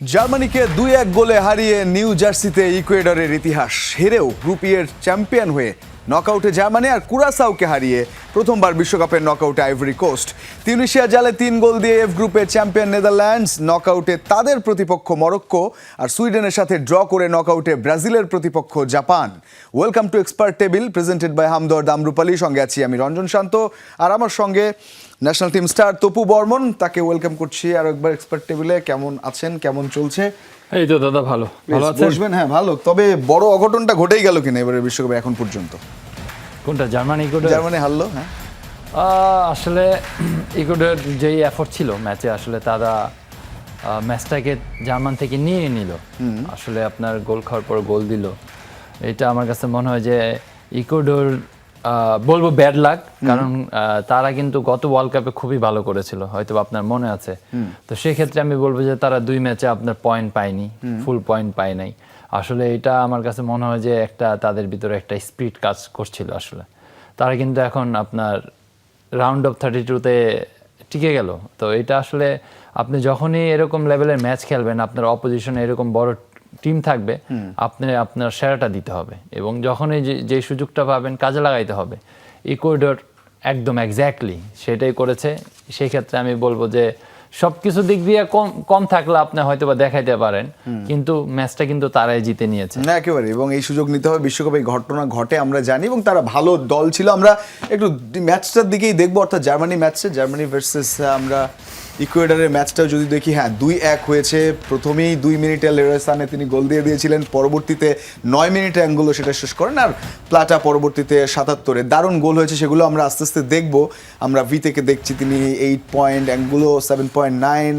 জার্মানিকে 2-1 গোলে হারিয়ে নিউ জার্সিতে ইকুয়েডরের ইতিহাস। হেরেও গ্রুপ ই এর চ্যাম্পিয়ন হয়ে নকআউটে জার্মানি আর কুরাসাওকে হারিয়ে প্রথমবার বিশ্বকাপের নকআউটে আইভরি কোস্ট। তিউনিশিয়া জালে 3 গোল দিয়ে এফ গ্রুপে চ্যাম্পিয়ন নেদারল্যান্ডস। নকআউটে তাদের প্রতিপক্ষ মরক্কো আর সুইডেনের সাথে ড্র করে নকআউটে ব্রাজিলের প্রতিপক্ষ Japan. Welcome to expert table, presented by Hamdard Amrupali. সঙ্গে আছি আমি রঞ্জন শান্ত, আর আমার সঙ্গে national team star Topu Barman. তাকে ওয়েলকাম করছি আর একবার এক্সপার্ট টেবিলে। কেমন আছেন, কেমন চলছে? এই তো দাদা, ভালো আছেন? বসবেন। হ্যাঁ ভালো। তবে বড় অঘটনটা ঘটেই গেল কিনা এবারে বিশ্বকাপে এখন পর্যন্ত? কোনটা? জার্মানি হারলো। হ্যাঁ, আসলে ইকুয়েডর যেই এফোর্ট ছিল ম্যাচে, আসলে তারা ম্যাচটাকে জার্মান থেকে নিয়ে নিল। আসলে আপনার গোল খাওয়ার পর গোল দিল, এটা আমার কাছে মনে হয় যে ইকুয়েডর বলবো ব্যাড লাক। কারণ তারা কিন্তু গত ওয়ার্ল্ড কাপে খুবই ভালো করেছিল, হয়তো আপনার মনে আছে। তো সেক্ষেত্রে আমি বলবো যে তারা 2 ম্যাচে আপনার পয়েন্ট পায়নি, ফুল পয়েন্ট পায় নাই। আসলে এটা আমার কাছে মনে হয় যে একটা তাদের ভিতরে একটা স্পিড কাজ করছিল। আসলে তারা কিন্তু এখন আপনার রাউন্ড অফ 32-তে টিকে গেল। তো এটা আসলে আপনি যখনই এরকম লেভেলের ম্যাচ খেলবেন, আপনার অপোজিশনে এরকম বড় টিম থাকবে, আপনি আপনার সেরাটা দিতে হবে এবং যখনই যে সুযোগটা পাবেন কাজে লাগাইতে হবে। ইকুয়েডর একদম এক্স্যাক্টলি সেটাই করেছে। সেই ক্ষেত্রে আমি বলবো যে সবকিছু দিক দিয়ে কম থাকলে আপনি হয়তো বা দেখাইতে পারেন, কিন্তু ম্যাচটা কিন্তু তারাই জিতে নিয়েছে। না একেবারে, এবং এই সুযোগ নিতে হবে। বিশ্বকাপে ঘটনা ঘটে আমরা জানি, এবং তারা ভালো দল ছিল। আমরা একটু ম্যাচটার দিকেই দেখবো, অর্থাৎ জার্মানি ভার্সেস আমরা ইকুয়েডরের ম্যাচটাও যদি দেখি। হ্যাঁ, 2-1 হয়েছে। প্রথমেই 2 মিনিটে লেরয় সানে তিনি গোল দিয়ে দিয়েছিলেন, পরবর্তীতে 9 মিনিটে অ্যাঙ্গুলো সেটা শেষ করেন, আর প্লাটা পরবর্তীতে 77-এ দারুণ গোল হয়েছে। সেগুলো আমরা আস্তে আস্তে দেখবো। আমরা ভি থেকে দেখছি তিনি 8 পয়েন্ট, অ্যাঙ্গুলো 7.9,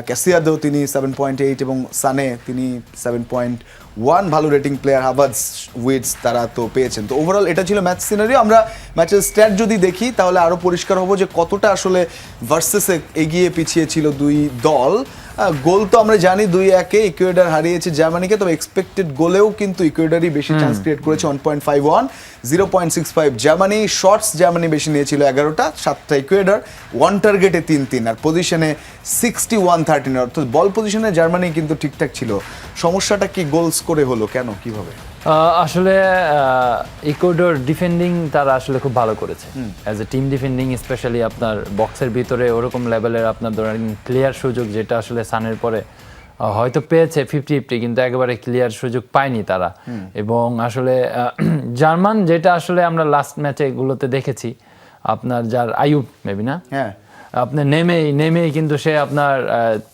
ক্যাসিয়াদো তিনি 7.8 এবং সানে তিনি 7.1। ভালো রেটিং প্লেয়ার হাভার্টজ, উইটস তারা তো পেয়েছেন। তো ওভারঅল এটা ছিল ম্যাচ সিনারিও। আমরা ম্যাচের স্ট্যাট যদি দেখি তাহলে আরও পরিষ্কার হবো যে কতটা আসলে ভার্সেসে এগিয়ে পিছিয়ে ছিল দুই দল। গোল তো আমরা জানি 2-1 ইকুয়েডর হারিয়েছে জার্মানিকে, তবে এক্সপেক্টেড গোলেও কিন্তু ইকুয়েডরই বেশি চান্স ক্রিয়েট করেছে 1.51, 0.65 জার্মানি। শটস জার্মানি বেশি নিয়েছিল 11টা, 7টা ইকুয়েডর। 1 টার্গেটে 3-3, আর পজিশনে 61-13, অর্থাৎ বল পজিশনে জার্মানি কিন্তু ঠিকঠাক ছিল। সমস্যাটা কি গোল স্কোরে হলো কেন, কিভাবে? আসলে ইকুয়েডর ডিফেন্ডিং তারা আসলে খুব ভালো করেছে। As a team defending, specially আপনার বক্সের ভিতরে ওরকম লেভেলের আপনার ধরেন ক্লিয়ার সুযোগ, যেটা আসলে সানের পরে হয়তো পেয়েছে 50-50, কিন্তু একেবারে ক্লিয়ার সুযোগ পায়নি তারা। এবং আসলে জার্মান, যেটা আসলে আমরা লাস্ট ম্যাচে এগুলোতে দেখেছি, আপনার যার আইয়ুব মেবি না, হ্যাঁ, আপনার নেমেই কিন্তু সে আপনার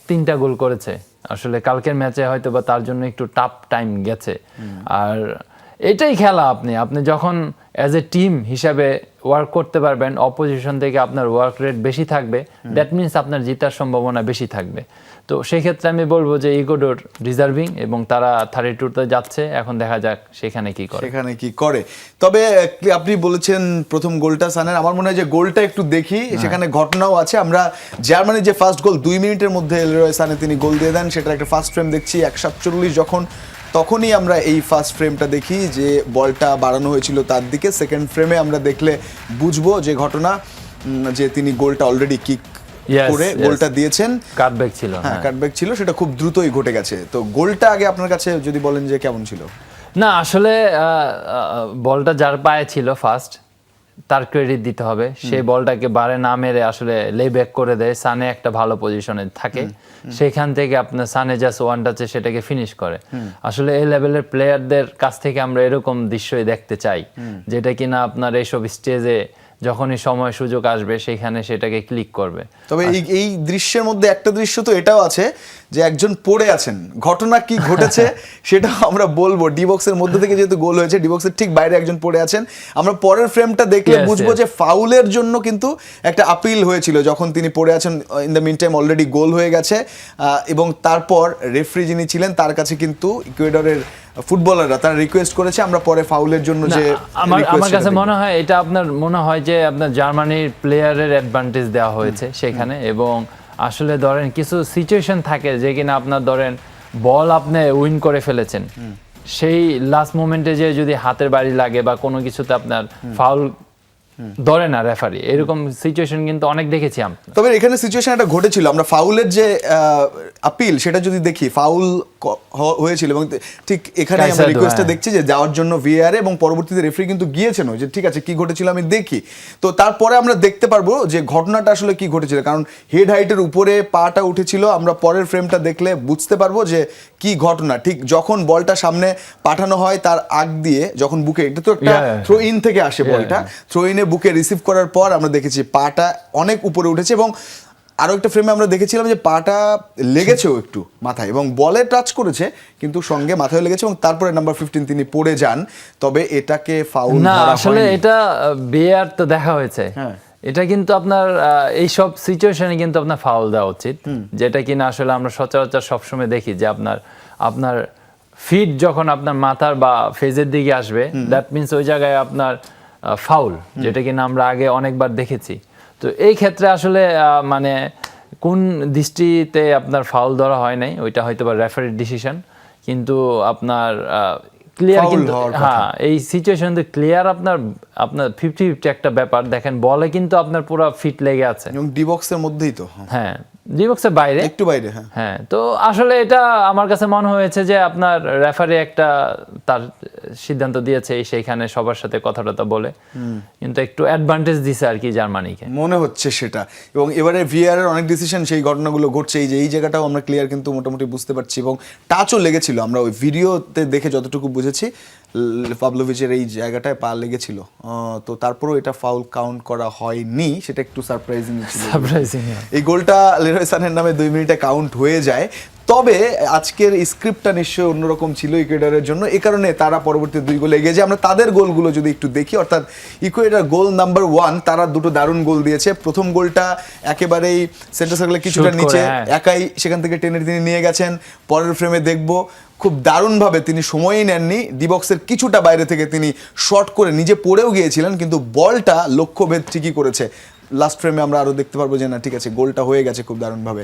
3টা গোল করেছে। আসলে কালকের ম্যাচে হয়তো বা তার জন্য একটু টাফ টাইম গেছে। আর এটাই খেলা, আপনি যখন অ্যাজ এ টিম হিসাবে ওয়ার্ক করতে পারবেন, অপোজিশন থেকে আপনার ওয়ার্ক রেট বেশি থাকবে, দ্যাট মিনস আপনার জেতার সম্ভাবনা বেশি থাকবে। তো সেই ক্ষেত্রে আমি বলবো যে ইকুয়েডর ডিজার্ভিং, এবং তারা 32-তে যাচ্ছে। এখন দেখা যাক সেখানে কি করে। তবে আপনি বলেছেন প্রথম গোলটা সানের, আমার মনে হয় যে গোলটা একটু দেখি, সেখানে ঘটনাও আছে। আমরা জার্মানির যে ফার্স্ট গোল 2 মিনিটের মধ্যে লেরয় সানে তিনি গোল দিয়ে দেন, সেটা একটা ফার্স্ট ফ্রেম দেখছি 1:47 তখনই আমরা এই ফার্স্ট ফ্রেমটা দেখি যে বলটা বাড়ানো হয়েছিল তার দিকে। সেকেন্ড ফ্রেমে আমরা দেখলে বুঝবো যে ঘটনা, যে তিনি গোলটা অলরেডি কিক করে গোলটা দিয়েছেন। কাটব্যাক ছিল, হ্যাঁ কাটব্যাক ছিল, সেটা খুব দ্রুতই ঘটে গেছে। তো গোলটা আগে আপনার কাছে যদি বলেন যে কেমন ছিল? না আসলে বলটা যার পায়ে ছিল ফার্স্ট, তার ক্রেডিট দিতে হবে। সেই বলটাকে বারে না মেরে আসলে লে ব্যাক করে দেয়। সানে একটা ভালো পজিশনে থাকে, সেখান থেকে আপনার সানে জাস্ট ওয়ান টাচে সেটাকে ফিনিশ করে। আসলে এই লেভেলের প্লেয়ারদের কাছ থেকে আমরা এরকম দৃশ্যই দেখতে চাই, যেটা কিনা আপনার এইসব স্টেজে যখনই সময় সুযোগ আসবে সেখানে সেটাকে ক্লিক করবে। তবে এই দৃশ্যের মধ্যে একটা দৃশ্য তো এটাও আছে যে একজন পড়ে আছেন, ঘটনা কি ঘটেছে সেটা আমরা বলবো। ডি বক্সের মধ্যে থেকে যেহেতু গোল হয়েছে, ডি বক্সের ঠিক বাইরে একজন পড়ে আছেন। আমরা পরের ফ্রেমটা দেখলে বুঝবো যে ফাউলের জন্য কিন্তু একটা আপিল হয়েছিল যখন তিনি পড়ে আছেন। In the meantime already goal হয়ে গেছে, এবং তারপর রেফারি যিনি ছিলেন তার কাছে কিন্তু ইকুয়েডরের ফুটবলাররা তারা রিকোয়েস্ট করেছে আমরা পরে ফাউলের জন্য যে আমার কাছে মনে হয় এটা আপনার মনে হয় যে আপনার জার্মানির প্লেয়ারের অ্যাডভান্টেজ দেওয়া হয়েছে সেখানে। এবং আসলে ধরেন কিছু সিচুয়েশন থাকে যে কিনা আপনার ধরেন বল আপনি উইন করে ফেলেছেন, সেই লাস্ট মোমেন্টে যে যদি হাতের বাড়ি লাগে বা কোনো কিছুতে আপনার ফাউল ধরে না রেফারি, এরকম সিচুয়েশন কিন্তু অনেক দেখেছি আমরা। তবে এখানে সিচুয়েশন একটা ঘটেছিল, আমরা ফাউলের যে আপিল সেটা যদি দেখি, ফাউল হয়েছিল এবং ঠিক এখানে আমরা কাইসাদো, রিকোয়েস্টটা হ্যাঁ। দেখছি যে যাওয়ার জন্য ভিএআর এবং পরবর্তীতে রেফারি কিন্তু গিয়েছেন যে ঠিক আছে কি ঘটেছিল আমি দেখি। তো তারপরে আমরা দেখতে পারবো যে ঘটনাটা আসলে কি ঘটেছিল, কারণ হেড হাইটের উপরে পাটা উঠেছিল, আমরা পরের ফ্রেমটা দেখলে বুঝতে পারবো যে কি ঘটনা। ঠিক যখন বলটা সামনে পাঠানো হয় তার আগ দিয়ে যখন বুকে, এটা তো একটা থ্রো ইন থেকে আসে বলটা, থ্রো ইনে বুকে রিসিভ করার পর আমরা দেখেছি পাটা অনেক উপরে উঠেছে এবং আরো একটা ফ্রেমে আমরা দেখেছিলাম যে পাটা লেগেছেও একটু মাথায় এবং বলে টাচ করেছে কিন্তু সঙ্গে মাথায় লেগেছে এবং তারপরে নাম্বার 15 তিনি পড়ে যান। তবে এটাকে ফাউল না ধরা আসলে হয়নি। এটা বিআর তো দেখা হয়েছে, হ্যাঁ। এটা কিন্তু আপনার এইসব সিচুয়েশনে কিন্তু আপনার ফাউল দেওয়া উচিত, যেটা কিনা আসলে আমরা সচরাচর সবসময় দেখি যে আপনার ফিট যখন আপনার মাথার বা ফেজের দিকে আসবে, দ্যাট মিনস ওই জায়গায় আপনার ফাউল, যেটা কিনা আমরা আগে অনেকবার দেখেছি। তো এই ক্ষেত্রে আসলে মানে কোন দৃষ্টিতে আপনার ফাউল ধরা হয় নাই, ওইটা হয়তো বা রেফারির ডিসিশন, কিন্তু আপনার ক্লিয়ার Foul কিন্তু হওয়ার কথা। হ্যাঁ এই সিচুয়েশন ক্লিয়ার আপনার 50-50 একটা ব্যাপার। দেখেন বলে কিন্তু আপনার পুরো ফিট লেগে আছে এবং ডি বক্সের মধ্যেই তো, হ্যাঁ ডি বক্সের বাইরে একটু বাইরে। হ্যাঁ, হ্যাঁ। তো আসলে এটা আমার কাছে মনে হয়েছে যে আপনার রেফারি একটা তার সিদ্ধান্ত দিয়েছে সেইখানে সবার সাথে কথা টথা বলে, কিন্তু একটু অ্যাডভান্টেজ দিছে আর কি জার্মানিকে, মনে হচ্ছে সেটা। এবং এবারে ভিআর এর অনেক ডিসিশন সেই ঘটনাগুলো ঘটছে, এই যে এই জায়গাটাও আমরা ক্লিয়ার কিন্তু মোটামুটি বুঝতে পারছি এবং টাচও লেগেছিল, আমরা ওই ভিডিওতে দেখে যতটুকু বুঝেছি পাভলোভিচের এই জায়গাটায় পা লেগেছিল। তো তারপরেও এটা ফাউল কাউন্ট করা হয়নি, সেটা একটু সারপ্রাইজিং ছিল। সারপ্রাইজিং। এই গোলটা লেরয় সানের নামে 2 মিনিটে কাউন্ট হয়ে যায়। তবে আজকের স্ক্রিপ্টটা নিশ্চয়ই অন্যরকম ছিল ইকুয়েডরের জন্য, এই কারণে তারা পরবর্তী 2 গোলে এগিয়ে যায়। আমরা তাদের গোলগুলো যদি একটু দেখি, অর্থাৎ ইকুয়েডর গোল নাম্বার 1 তারা দুটো দারুণ গোল দিয়েছে। প্রথম গোলটা একেবারেই সেন্টার সার্কেলের কিছুটা Shoot করে, নিচে, হ্যাঁ। একাই সেখান থেকে টেনে তিনি নিয়ে গেছেন। পরের ফ্রেমে দেখব খুব দারুণভাবে তিনি সময়ই নেননি, ডিবক্সের কিছুটা বাইরে থেকে তিনি শট করে নিজে পড়েও গিয়েছিলেন, কিন্তু বলটা লক্ষ্যভেদ ঠিকই করেছে। লাস্ট ফ্রেমে আমরা আরো দেখতে পারবো যে না ঠিক আছে গোলটা হয়ে গেছে খুব দারুণভাবে।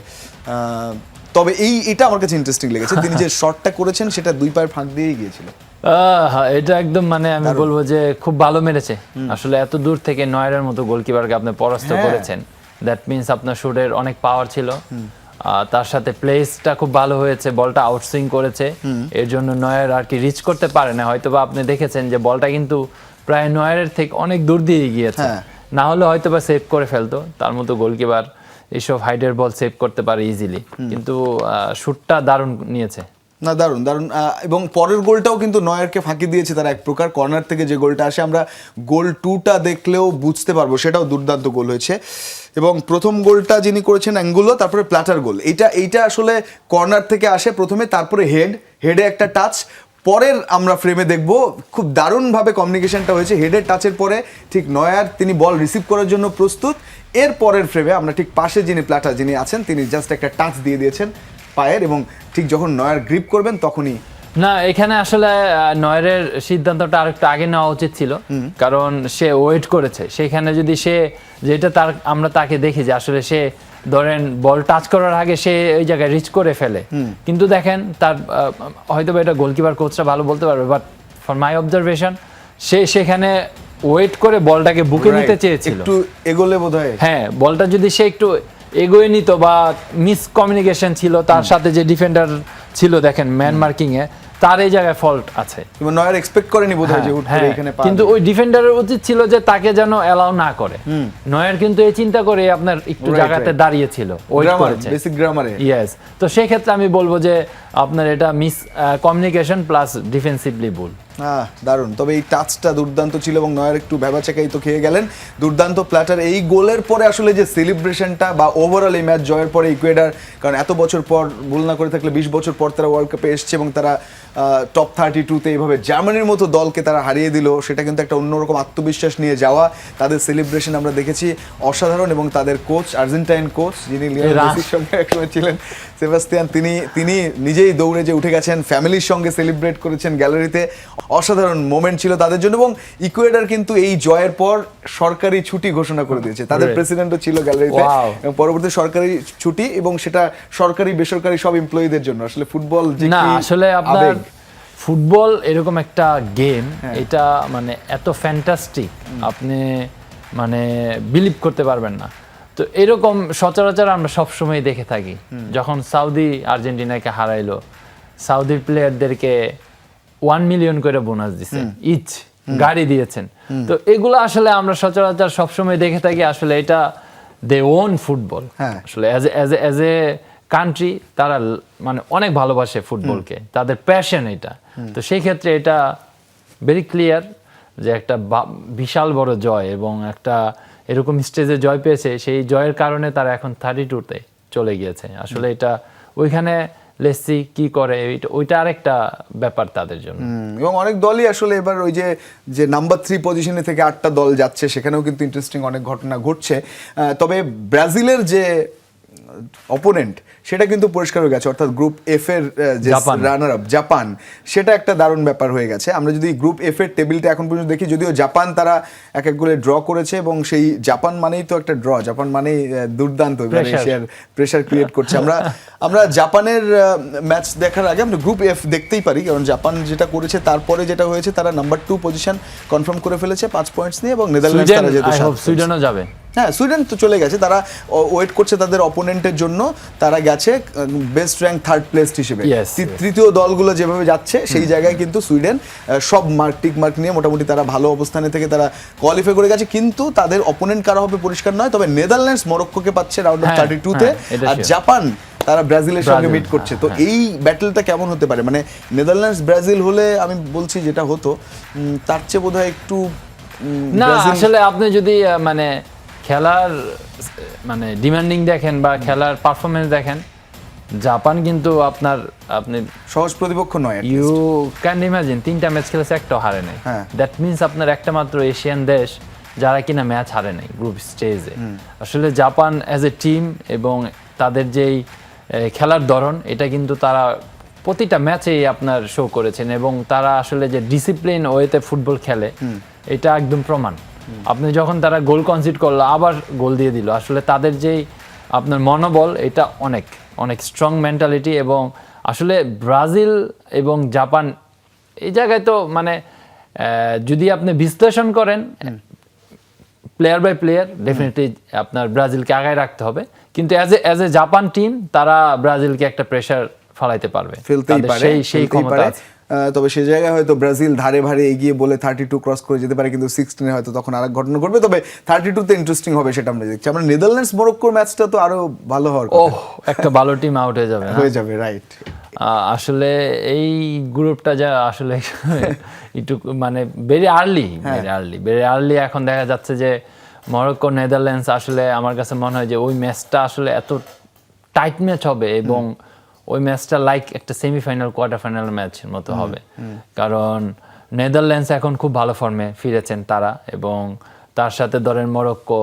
তবে এটা আমার কাছে ইন্টারেস্টিং লেগেছে, তিনি যে শটটা করেছেন সেটা 2 পায়ের ফাঁক দিয়েই গিয়েছিল। এটা একদম মানে আমি বলবো যে খুব ভালো মেরেছে আসলে, এত দূর থেকে নয়রের মতো গোলকিপারকে আপনি পরাস্ত হ্যাঁ। করেছেন, দ্যাট মিনস আপনার শুটের অনেক পাওয়ার ছিল, তার সাথে প্লেসটা খুব ভালো হয়েছে, বলটা আউটসুইং করেছে, এর জন্য নয়ের আর কি রিচ করতে পারে না। হয়তো বা আপনি দেখেছেন যে বলটা কিন্তু প্রায় নয়ের থেকে অনেক দূর দিয়ে গিয়েছে, হ্যাঁ। না হলে হয়তো বা সেভ করে ফেলতো। তার মতো গোলকিপার এইসব হাইডের বল সেভ করতে পারে ইজিলি, কিন্তু শুটটা দারুণ নিয়েছে। না দারুণ দারুণ। এবং পরের গোলটাও কিন্তু নয়ারকে ফাঁকি দিয়েছে তারা এক প্রকার, কর্নার থেকে যে গোলটা আসে আমরা গোল 2টা দেখলেও বুঝতে পারবো সেটাও দুর্দান্ত গোল হয়েছে। এবং প্রথম গোলটা যিনি করেছেন অ্যাঙ্গুলো, তারপরে প্ল্যাটার গোল, এইটা আসলে কর্নার থেকে আসে প্রথমে, তারপরে হেডে একটা টাচ, পরের আমরা ফ্রেমে দেখব খুব দারুণভাবে কমিউনিকেশনটা হয়েছে। হেডের টাচের পরে ঠিক নয়ার তিনি বল রিসিভ করার জন্য প্রস্তুত, এর পরের ফ্রেমে আমরা ঠিক পাশে যিনি আছেন তিনি জাস্ট একটা টাচ দিয়ে দিয়েছেন পায়ের, এবং ঠিক যখন নয়ার গ্রিপ করবেন তখনই না এখানে আসলে নয়রের সিদ্ধান্তটা আরেকটু আগে নেওয়া উচিত ছিল, কারণ সে ওয়েট করেছে সেখানে। যদি সে যেটা আমরা তাকে দেখি যে আসলে সে ধরেন বল টাচ করার আগে সে ওই জায়গায় রিচ করে ফেলে, কিন্তু দেখেন তার হয়তো এটা গোলকিপার কোচরা ভালো বলতে পারবে, বাট ফর মাই অবজারভেশন সে সেখানে ওয়েট করে বলটাকে বুকে নিতে চেয়েছিল, একটু এগোলে বোধহয়। হ্যাঁ বলটা যদি সে একটু এগোয়ে নিত বা মিস কমিউনিকেশন ছিল তার সাথে যে ডিফেন্ডার ছিল, দেখেন ম্যান মার্কিং এ তার এই জায়গায় ফল্ট আছে। নয়ার এক্সপেক্ট করেনি বোধহয় যে হুট করে এখানে পা কিন্তু ওই ডিফেন্ডারের উচিত ছিল যে তাকে যেন অ্যালাউ না করে। নয়ার কিন্তু এই চিন্তা করে আপনার একটু জায়গাতে দাঁড়িয়ে ছিল, ওয়েট করেছে বেসিক গ্রামারে। ইয়েস, তো সেই ক্ষেত্রে আমি বলবো যে আপনার এটা মিস কমিউনিকেশন প্লাস ডিফেন্সিভলি ভুল। দারুণ। তবে এই টাচটা দুর্দান্ত ছিল এবং নয়ার একটু ভেবাচাকাই তো খেয়ে গেলেন। দুর্দান্ত প্ল্যাটার। এই গোলের পরে আসলে যে সেলিব্রেশনটা বা ওভারঅল এই ম্যাচ জয়ের পরে ইকুয়েডর, কারণ এত বছর পর, ভুল না করে থাকলে 20 বছর পর তারা ওয়ার্ল্ড কাপে এসছে এবং তারা টপ 32-তে এইভাবে জার্মানির মতো দলকে তারা হারিয়ে দিল, সেটা কিন্তু একটা অন্যরকম আত্মবিশ্বাস নিয়ে যাওয়া। তাদের সেলিব্রেশন আমরা দেখেছি অসাধারণ, এবং তাদের কোচ আর্জেন্টাইন কোচ যিনি লিওনেল মেসির সঙ্গে একসময় ছিলেন, সেবাস্তিয়ান, তিনি নিজেই দৌড়ে যে উঠে গেছেন, ফ্যামিলির সঙ্গে সেলিব্রেট করেছেন গ্যালারিতে। অসাধারণ মোমেন্ট ছিল তাদের জন্য। এবং ইকুয়েডর কিন্তু এই জয়ের পর সরকারি ছুটি ঘোষণা করে দিয়েছে, তাদের প্রেসিডেন্টও ছিল গ্যালারিতে, এবং পরবর্তী সরকারি ছুটি, এবং সেটা সরকারি বেসরকারি সব এমপ্লয়ীদের জন্য। আসলে ফুটবল যে না আসলে আপনার ফুটবল এরকম একটা গেম, এটা মানে এত ফ্যান্টাস্টিক, আপনি মানে বিলিভ করতে পারবেন না। তো এরকম সচরাচর আমরা সবসময় দেখে থাকি। যখন সৌদি আর্জেন্টিনাকে হারাইলো, সাউদির প্লেয়ারদেরকে 1 মিলিয়ন করে বোনাস দিছে, ইচ গাড়ি দিয়েছেন। তো এগুলো আসলে আমরা সচরাচর সবসময় দেখে থাকি। আসলে এটা দে ওন ফুটবল, আসলে অ্যাজ এ কান্ট্রি তারা মানে অনেক ভালোবাসে ফুটবলকে, তাদের প্যাশন এটা। তো সেই ক্ষেত্রে এটা ভেরি ক্লিয়ার যে একটা বিশাল বড় জয়, এবং একটা এরকম স্টেজে জয় পেয়েছে, সেই জয়ের কারণে তারা এখন 32-তে চলে গিয়েছে। আসলে এটা ওইখানে লেসি কি করে ওইটা আরেকটা ব্যাপার তাদের জন্য। এবং অনেক দলই আসলে এবার ওই যে নাম্বার 3 পজিশনে থেকে 8টা দল যাচ্ছে, সেখানেও কিন্তু ইন্টারেস্টিং অনেক ঘটনা ঘটছে। তবে ব্রাজিলের যে অপোনেন্ট সেটা কিন্তু পরিষ্কার হয়ে গেছে, অর্থাৎ গ্রুপ এফ এর যে রানার আপ জাপান, সেটা একটা দারুণ ব্যাপার হয়ে গেছে। আমরা যদি গ্রুপ এফ এর টেবিলটা এখন পর্যন্ত দেখি, যদিও জাপান তারা এক গোলে ড্র করেছে, এবং সেই জাপান মানেই তো একটা ড্র, জাপান মানেই দুর্দান্ত এশিয়ার প্রেশার ক্রিয়েট করছে। আমরা জাপানের ম্যাচ দেখার আগে আমরা গ্রুপ এফ দেখতেই পারি, কারণ জাপান যেটা করেছে তারপরে যেটা হয়েছে, তারা নাম্বার 2 পজিশন কনফার্ম করে ফেলেছে 5 পয়েন্টস নিয়ে, এবং নেদারল্যান্ডস তারা যেহেতু সুইডেনও যাবে, হ্যাঁ সুইডেন তো চলে গেছে, তারা ওয়েট করছে তাদের অপোনেন্টের জন্য। তারা গেছে বেস্ট র্যাঙ্ক 3rd প্লেস হিসেবে। তৃতীয় দলগুলো যেভাবে যাচ্ছে সেই জায়গায় কিন্তু সুইডেন সব টিক মার্ক নিয়ে মোটামুটি তারা ভালো অবস্থানে থেকে তারা কোয়ালিফাই করে গেছে। কিন্তু তাদের অপোনেন্ট কারা হবে পরিষ্কার নয়। তবে নেদারল্যান্ডস মরক্কোকে পাচ্ছে রাউন্ড অফ 32-তে, আর জাপান তারা ব্রাজিলের সঙ্গে মিট করছে। তো এই ব্যাটলটা কেমন হতে পারে? মানে নেদারল্যান্ডস ব্রাজিল হলে আমি বলছি যেটা হতো তার চেয়ে বোধহয় একটু না। আসলে আপনি যদি মানে খেলার মানে ডিমান্ডিং দেখেন বা খেলার পারফরমেন্স দেখেন, জাপান কিন্তু আপনি সহজ প্রতিপক্ষ নয়। ইউ ক্যান ইমাজিন 3টা ম্যাচ খেলেছে, একটাও হারে নাই। দ্যাট মিনস আপনার একটা মাত্র এশিয়ান দেশ যারা কিনা ম্যাচ হারে নাই গ্রুপ স্টেজে। আসলে জাপান অ্যাজ এ টিম এবং তাদের যেই খেলার ধরন, এটা কিন্তু তারা প্রতিটা ম্যাচেই আপনার শো করেছেন, এবং তারা আসলে যে ডিসিপ্লিন ওয়েতে ফুটবল খেলে এটা একদম প্রমাণ। আপনি যখন তারা গোল কনসিড করলো, আবার গোল দিয়ে দিল, আসলে তাদের যেই আপনার মনোবল, এটা অনেক অনেক স্ট্রং মেন্টালিটি। এবং আসলে ব্রাজিল এবং জাপান এই জায়গায় তো মানে যদি আপনি বিশ্লেষণ করেন প্লেয়ার বাই প্লেয়ার, ডেফিনেটলি আপনার ব্রাজিলকে আগায় রাখতে হবে। কিন্তু অ্যাজ এ জাপান টিম তারা ব্রাজিলকে একটা প্রেশার ফলাইতে পারবে, সেই ক্ষমতা আছে। তবে সেই জায়গায় হয়তো ব্রাজিল ধারে ভারে এগিয়ে বলে 32 ক্রস করে যেতে পারে, কিন্তু 16 হয়তো তখন আরেক ঘটনা ঘটবে। তবে 32-তে ইন্টারেস্টিং হবে, সেটা আমরা দেখছি। আমরা নেদারল্যান্ডস মরক্কোর ম্যাচটা তো আরো ভালো হওয়ার কথা। একটা ভালো টিম আউট হয়ে যাবে, রাইট। আসলে এই গ্রুপটা যা আসলে একটু মানে ভেরি আর্লি এখন দেখা যাচ্ছে যে মরক্কো নেদারল্যান্ডস, আসলে আমার কাছে মনে হয় যে ওই ম্যাচটা আসলে এত টাইট ম্যাচ হবে, এবং ওই ম্যাচটা লাইক একটা সেমিফাইনাল কোয়ার্টার ফাইনাল ম্যাচের মতো হবে। কারণ নেদারল্যান্ডস এখন খুব ভালো ফর্মে ফিরেছেন তারা, এবং তার সাথে ধরেন মরক্কো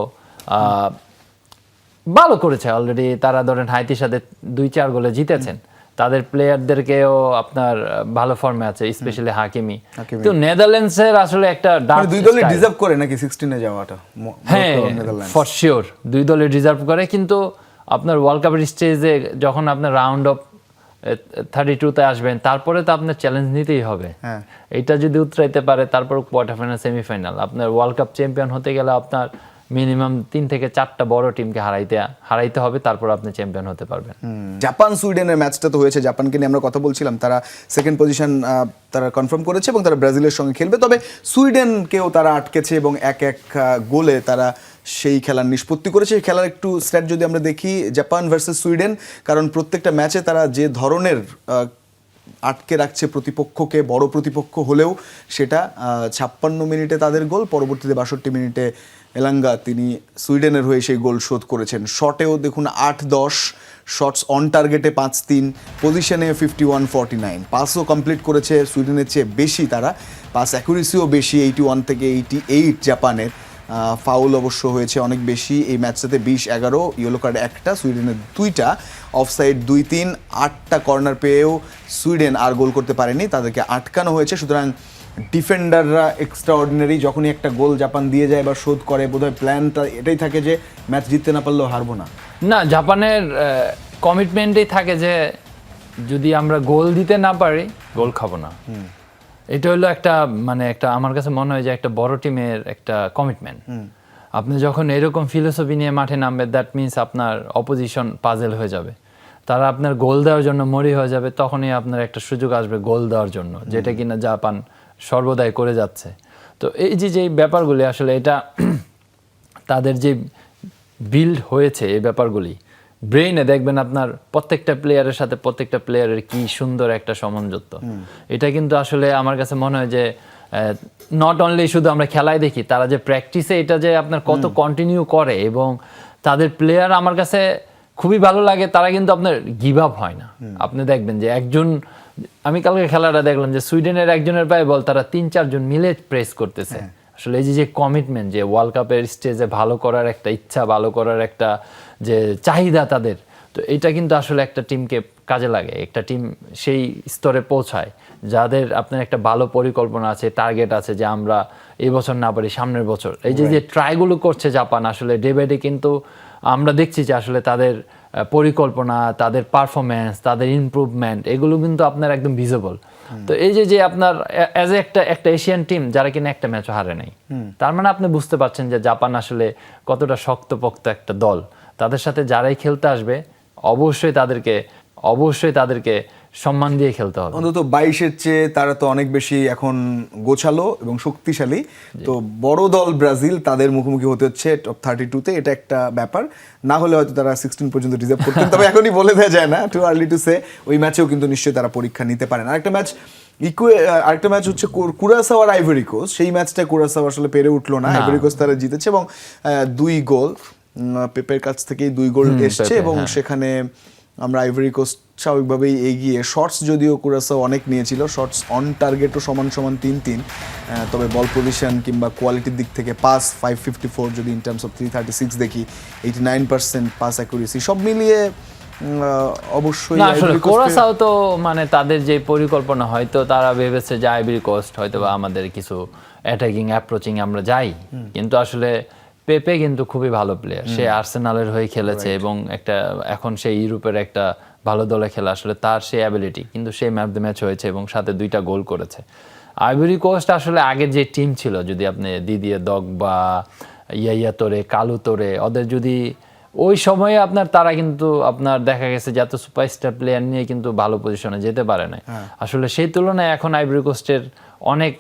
ভালো করেছে অলরেডি। তারা ধরেন হাইতির সাথে 2-4 গোলে জিতেছেন, তাদের প্লেয়ারদেরকেও আপনার ভালো ফর্মে আছে, স্পেশালি হাকিমি। তো নেদারল্যান্ডসের আসলে একটা দুই দলই ডিজার্ভ করে নাকি 16-এ যাওয়াটা? হ্যাঁ, ফর শিওর দুই দলই ডিজার্ভ করে। কিন্তু আপনার ওয়ার্ল্ড কাপের স্টেজে যখন আপনার রাউন্ড অফ 32-তে আসবেন, তারপরে তো আপনার চ্যালেঞ্জ নিতেই হবে। এটা যদি উতরাইতে পারে, তারপর কোয়ার্টার ফাইনাল, সেমিফাইনাল, আপনার ওয়ার্ল্ড কাপ চ্যাম্পিয়ন হতে গেলে আপনার মিনিমাম 3 থেকে 4টা বড় টিমকে হারাইতে হবে, তারপর আপনি চ্যাম্পিয়ন হতে পারবেন। জাপান সুইডেনের ম্যাচটা তো হয়েছে, জাপানকে নিয়ে আমরা কথা বলছিলাম, তারা 2nd পজিশন তারা কনফার্ম করেছে, এবং তারা ব্রাজিলের সঙ্গে খেলবে। তবে সুইডেনকেও তারা আটকেছে, এবং 1-1 গোলে তারা সেই খেলার নিষ্পত্তি করেছে। এই খেলার একটু স্ট্যাট যদি আমরা দেখি, জাপান ভার্সেস সুইডেন, কারণ প্রত্যেকটা ম্যাচে তারা যে ধরনের আটকে রাখছে প্রতিপক্ষকে, বড় প্রতিপক্ষ হলেও সেটা 56 মিনিটে তাদের গোল, পরবর্তীতে 62 মিনিটে এলাঙ্গা তিনি সুইডেনের হয়ে সেই গোল শোধ করেছেন। শটেও দেখুন 8-10, শটস অন টার্গেটে 5-3, পজিশনে 51-49, পাসও কমপ্লিট করেছে সুইডেনের চেয়ে বেশি তারা, পাস অ্যাকুরেসিও বেশি 81 থেকে 88 জাপানের। ফাউল অবশ্য হয়েছে অনেক বেশি এই ম্যাচটাতে, 20-11, ইয়েলো কার্ড 1টা, সুইডেনের 2টা, অফসাইড 2-3, 8টা কর্নার পেয়েও সুইডেন আর গোল করতে পারেনি, তাদেরকে আটকানো হয়েছে। সুতরাং ডিফেন্ডাররা এক্সট্রাঅর্ডিনারি, যখনই একটা গোল জাপান দিয়ে যায় বা শোধ করে, বোধহয় প্ল্যানটা এটাই থাকে যে ম্যাচ জিততে না পারলেও হারবো না। জাপানের কমিটমেন্টই থাকে যে যদি আমরা গোল দিতে না পারি, গোল খাবো না। এটা হলো একটা মানে একটা আমার কাছে মনে হয় যে একটা বড় টিমের একটা কমিটমেন্ট। আপনি যখন এরকম ফিলোসফি নিয়ে মাঠে নামবে, দ্যাট মিনস আপনার অপোজিশন পাজেল হয়ে যাবে, তারা আপনার গোল দেওয়ার জন্য মরি হয়ে যাবে, তখনই আপনার একটা সুযোগ আসবে গোল দেওয়ার জন্য, যেটা কিনা জাপান সর্বদাই করে যাচ্ছে। তো এই যে ব্যাপারগুলি আসলে এটা তাদের যে বিল্ড হয়েছে, এই ব্যাপারগুলি ব্রেইনে দেখবেন আপনার প্রত্যেকটা প্লেয়ারের সাথে প্রত্যেকটা প্লেয়ারের কি সুন্দর একটা সামঞ্জস্য। এটা কিন্তু আসলে আমার কাছে মনে হয় যে নট অনলি শুধু আমরা খেলায় দেখি, তারা যে প্র্যাকটিসে এটা যে আপনার কত কন্টিনিউ করে, এবং তাদের প্লেয়ার আমার কাছে খুবই ভালো লাগে, তারা কিন্তু আপনার গিভ আপ হয় না। আপনি দেখবেন যে একজন, আমি কালকে খেলাটা দেখলাম যে সুইডেনের একজনের পায়ে বল তারা 3-4 জন মিলে প্রেস করতেছে। আসলে এই যে কমিটমেন্ট, যে ওয়ার্ল্ড কাপের স্টেজে ভালো করার একটা ইচ্ছা, ভালো করার একটা যে চাহিদা তাদের, তো এটা কিন্তু আসলে একটা টিমকে কাজে লাগে, একটা টিম সেই স্তরে পৌঁছায় যাদের আপনার একটা ভালো পরিকল্পনা আছে, টার্গেট আছে যে আমরা এই বছর না পারি সামনের বছর। এই যে ট্রাইগুলো করছে জাপান, আসলে ডে বাই ডে কিন্তু আমরা দেখছি যে আসলে তাদের পরিকল্পনা, তাদের পারফরমেন্স, তাদের ইমপ্রুভমেন্ট, এগুলো কিন্তু আপনার একদম ভিজিবল। তো এই যে আপনার অ্যাজ এ একটা এশিয়ান টিম যারা কিনা একটা ম্যাচও হারে নাই, তার মানে আপনি বুঝতে পারছেন যে জাপান আসলে কতটা শক্তপোক্ত একটা দল। তাদের সাথে যারাই খেলতে আসবে অবশ্যই তাদেরকে সম্মান দিয়ে খেলতে হবে। অন্তত 22-এর চেয়ে তারা তো অনেক বেশি এখন গোছালো এবং শক্তিশালী। তো বড় দল ব্রাজিল, তাদের মুখোমুখি হতে হচ্ছে টপ 32-তে, এটা একটা ব্যাপার। না হলে হয়তো তারা 16 পর্যন্ত রিজার্ভ করতেন, তবে এখনই বলে দেওয়া যায় না, টু আর্লি টু সে। ওই ম্যাচেও কিন্তু নিশ্চয়ই তারা পরীক্ষা নিতে পারেন। আরেকটা ম্যাচ হচ্ছে কুরাসাও আর আইভরি কোস্ট। সেই ম্যাচটা কুরাসাও আসলে পেরে উঠলো না, আইভরি কোস্ট তারা জিতেছে এবং 2 গোল পেপের কাছ থেকেই 2 গোল এসছে, এবং সেখানে আমরা আইভরি কোস্ট স্বাভাবিকভাবেই এগিয়ে। শটস যদিও কুরাসাও অনেক নিয়েছিল, শটস অন টার্গেটও সমান 3-3, তবে বল পজিশন কিংবা কোয়ালিটির দিক থেকে পাস 554, যদি ইন টার্মস অফ 336 দেখি 89% পাস অ্যাকুরেসি, সব মিলিয়ে অবশ্যই আসলে কুরাসাও তো মানে তাদের যে পরিকল্পনা, হয়তো তারা ভেবেছে যে আইভরি কোস্ট হয়তো বা আমাদের কিছু অ্যাটাকিং অ্যাপ্রোচিং আমরা যাই, কিন্তু আসলে পেপে কিন্তু খুবই ভালো প্লেয়ার, সে আর্সেনালের হয়ে খেলেছে এবং এখন সে ইউরোপের একটা ভালো দলে খেলা, আসলে তার সেই অ্যাবিলিটি, কিন্তু সেই ম্যান অফ দ্য ম্যাচ হয়েছে এবং সাথে 2টা গোল করেছে। আইভরি কোস্ট আসলে আগের যে টিম ছিল, যদি আপনি দিদিয়ে দগ বা ইয়া তোরে, কালু তোরে, ওদের যদি ওই সময়ে তারা কিন্তু আপনার দেখা গেছে যে এত সুপারস্টার প্লেয়ার নিয়ে কিন্তু ভালো পজিশনে যেতে পারে না। আসলে সেই তুলনায় এখন আইভরি কোস্টের অনেক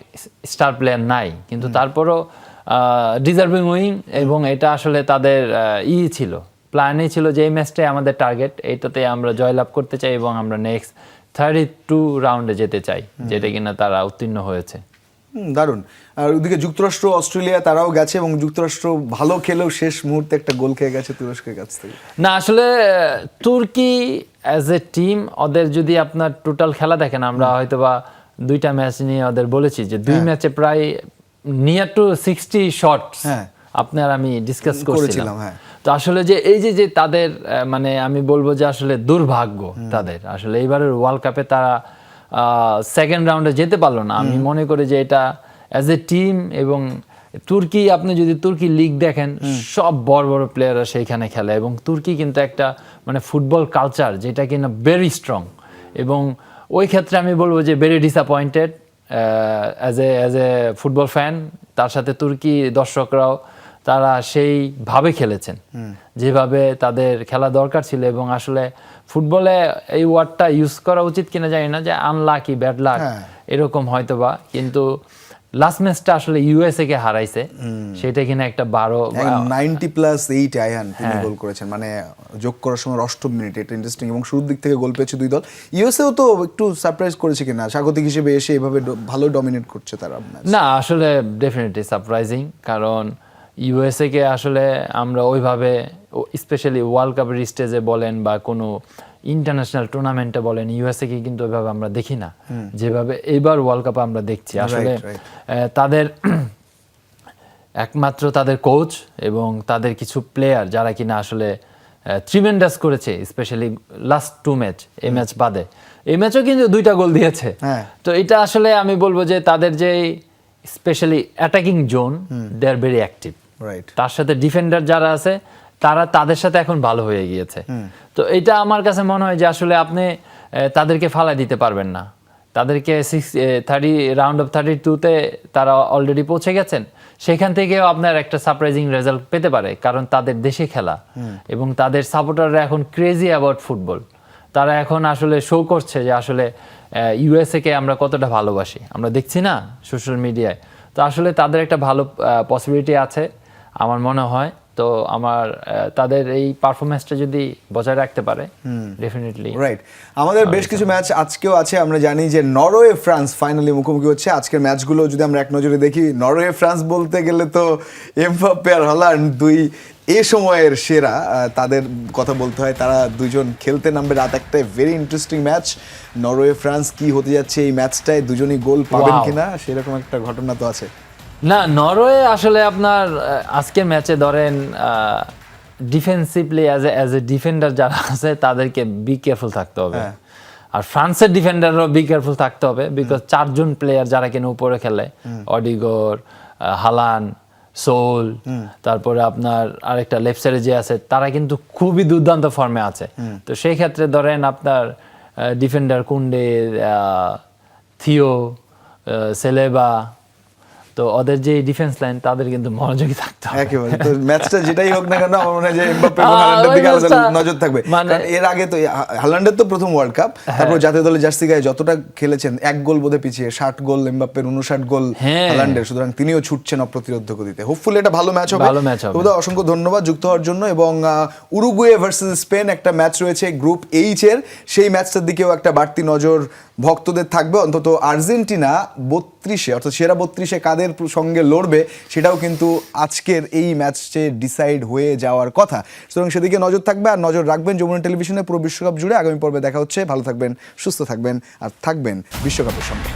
স্টার প্লেয়ার নাই, কিন্তু তারপরও ডিজার্ভিং উইং, এবং এটা আসলে তাদের ছিল, প্ল্যানই ছিল যে এই ম্যাচটাই আমাদের টার্গেট, এইটাতে আমরা জয়লাভ করতে চাই এবং আমরা নেক্সট 32 রাউন্ডে যেতে চাই, যেটা কিনা তারা উত্তীর্ণ হয়েছে। দারুণ। আর ওদিকে যুক্তরাষ্ট্র, অস্ট্রেলিয়া তারাও গেছে, এবং যুক্তরাষ্ট্র ভালো খেলেও শেষ মুহূর্তে একটা গোল খেয়ে গেছে তুরস্কের কাছ থেকে। না আসলে তুর্কি অ্যাজ এ টিম, ওদের যদি আপনার টোটাল খেলা দেখেন, আমরা হয়তোবা 2টা ম্যাচ নিয়ে ওদের বলেছি যে 2 ম্যাচে প্রায় নিয়ার টু 60 শটস আপনার আমি ডিসকাস করছিলাম। তো আসলে যে এই যে তাদের মানে আমি বলবো যে আসলে দুর্ভাগ্য তাদের, আসলে এইবারের ওয়ার্ল্ড কাপে তারা সেকেন্ড রাউন্ডে যেতে পারলো না। আমি মনে করি যে এটা অ্যাজ এ টিম, এবং তুর্কি, আপনি যদি তুর্কি লিগ দেখেন, সব বড় বড় প্লেয়াররা সেইখানে খেলে, এবং তুর্কি কিন্তু একটা মানে ফুটবল কালচার যেটা কিনা ভেরি স্ট্রং, এবং ওই ক্ষেত্রে আমি বলবো যে very disappointed as a football fan. তার সাথে তুর্কি দর্শকরাও তারা সেইভাবে খেলেছেন যেভাবে তাদের খেলা দরকার ছিল, এবং আসলে ফুটবলে এই ওয়ার্ডটা ইউজ করা উচিত কিনা জানি না, যে আনলাকি, ব্যাড লাক এরকম হয়তোবা, কিন্তু লাস্ট ম্যাচটা আসলে ইউএসএ কে হারাইছে, সেটা কিনা একটা 90+8 আয়ান তিনি গোল করেছেন, মানে যোগ করার সময় 8ম মিনিটে। এটা ইন্টারেস্টিং, এবং শুরুর দিক থেকে গোল পেয়েছে 2 দল। ইউএসএও তো একটু সারপ্রাইজ করেছে কিনা, স্বাগতিক হিসেবে এসে এভাবে ভালো ডমিনেট করছে তারা। না আসলে ডেফিনেটলি সারপ্রাইজিং, কারণ ইউএসএ কে আসলে আমরা ওইভাবে, স্পেশালি ওয়ার্ল্ড কাপের স্টেজে বলেন বা কোনো ইন্টারন্যাশনাল টুর্নামেন্টে বলেন, ইউএসএ কে কিন্তু ওইভাবে আমরা দেখি না যেভাবে এইবার ওয়ার্ল্ড কাপে আমরা দেখছি। আসলে তাদের একমাত্র তাদের কোচ এবং তাদের কিছু প্লেয়ার যারা কিনা আসলে ট্রিমেন্ডাস করেছে, স্পেশালি লাস্ট 2 ম্যাচ, এই ম্যাচ বাদে, এই ম্যাচও কিন্তু 2টা গোল দিয়েছে। তো এটা আসলে আমি বলবো যে তাদের যে specially attacking zone, they are very active. তার সাথে ডিফেন্ডার যারা আছে তারা তাদের সাথে এখন ভালো হয়ে গিয়েছে। তো এটা আমার কাছে মনে হয় যে আসলে আপনি তাদেরকে ফালাই দিতে পারবেন না। তাদেরকে রাউন্ড অফ 32-তে তারা অলরেডি পৌঁছে গেছেন। সেখান থেকেও আপনার একটা সারপ্রাইজিং রেজাল্ট পেতে পারে, কারণ তাদের দেশে খেলা এবং তাদের সাপোর্টাররা এখন ক্রেজি অ্যাবাউট ফুটবল। তারা এখন আসলে শো করছে যে আসলে ইউএসএ-কে আমরা কতটা ভালোবাসি, আমরা দেখছি না সোশ্যাল মিডিয়ায়। তো আসলে তাদের একটা ভালো পসিবিলিটি আছে আমার মনে হয়। তো আমার তাদের এই পারফরমেন্সটা যদি বজায় রাখতে পারে ডেফিনেটলি রাইট। আমাদের বেশ কিছু ম্যাচ আজকেও আছে। আমরা জানি যে নরওয়ে ফ্রান্স ফাইনালি মুখোমুখি হচ্ছে। আজকের ম্যাচগুলো যদি আমরা এক নজরে দেখি, নরওয়ে ফ্রান্স বলতে গেলে তো এমবাপ্পে আর হল্যান্ড দুই এ সময়ের সেরা, তাদের কথা বলতে হয়। তারা দুজন খেলতে নামবে রাত একটায়। Very interesting match. Norway France কি হতে যাচ্ছে এই ম্যাচটায়, দুজনই গোল পাবেন Wow. কিনা সেরকম একটা ঘটনা তো আছে। না, নরওয়ে আসলে আপনার আজকের ম্যাচে ধরেন ডিফেন্সিভলি অ্যাজ এ ডিফেন্ডার যারা আছে তাদেরকে বি কেয়ারফুল থাকতে হবে। আর ফ্রান্সের ডিফেন্ডারও বি কেয়ারফুল থাকতে হবে, বিকজ 4 জন প্লেয়ার যারা কিনা উপরে খেলে, অডিগর, হালান, সোল, তারপরে আপনার আরেকটা লেফট সাইডে যে আছে, তারা কিন্তু খুবই দুর্দান্ত ফর্মে আছে। তো সেই ক্ষেত্রে ধরেন আপনার ডিফেন্ডার কুন্ডে, থিও, সেলেবা, তো ওদের যে ডিফেন্স লাইন তাদের কিন্তু মনোযোগী থাকতে হবে একেবারে। তো ম্যাচটা যেটাই হোক না কেন, আমার মনে হয় যে এমবাপ্পে এবং হল্যান্ডের দিকে আলাদা নজর থাকবে। কারণ এর আগে তো হল্যান্ডের তো প্রথম ওয়ার্ল্ড কাপ, তারপর জাতীয় দলের জার্সি গায়ে যতটা খেলেছেন, 1 গোল বোধহয় পিছিয়ে, 60 গোল এমবাপ্পের, 59 গোল হল্যান্ডের। সুতরাং তিনিও ছুটছেন অপ্রতিরোধ্য গতিতে। হোপফুলি এটা ভালো ম্যাচ হবে। তোমাদের অসংখ্য ধন্যবাদ যুক্ত হওয়ার জন্য। এবং উরুগুয়ে ভার্সেস স্পেন একটা ম্যাচ রয়েছে গ্রুপ এইচ এর, সেই ম্যাচটার দিকেও একটা বাড়তি নজর ভক্তদের থাকবে। অন্তত আর্জেন্টিনা 32-এ অর্থাৎ সেরা 32-এ কাদের সঙ্গে লড়বে সেটাও কিন্তু আজকের এই ম্যাচে ডিসাইড হয়ে যাওয়ার কথা। সুতরাং সেদিকে নজর থাকবে আর নজর রাখবেন যমুনা টেলিভিশনে পুরো বিশ্বকাপ জুড়ে। আগামী পর্বে দেখা হচ্ছে। ভালো থাকবেন, সুস্থ থাকবেন আর থাকবেন বিশ্বকাপের সঙ্গে।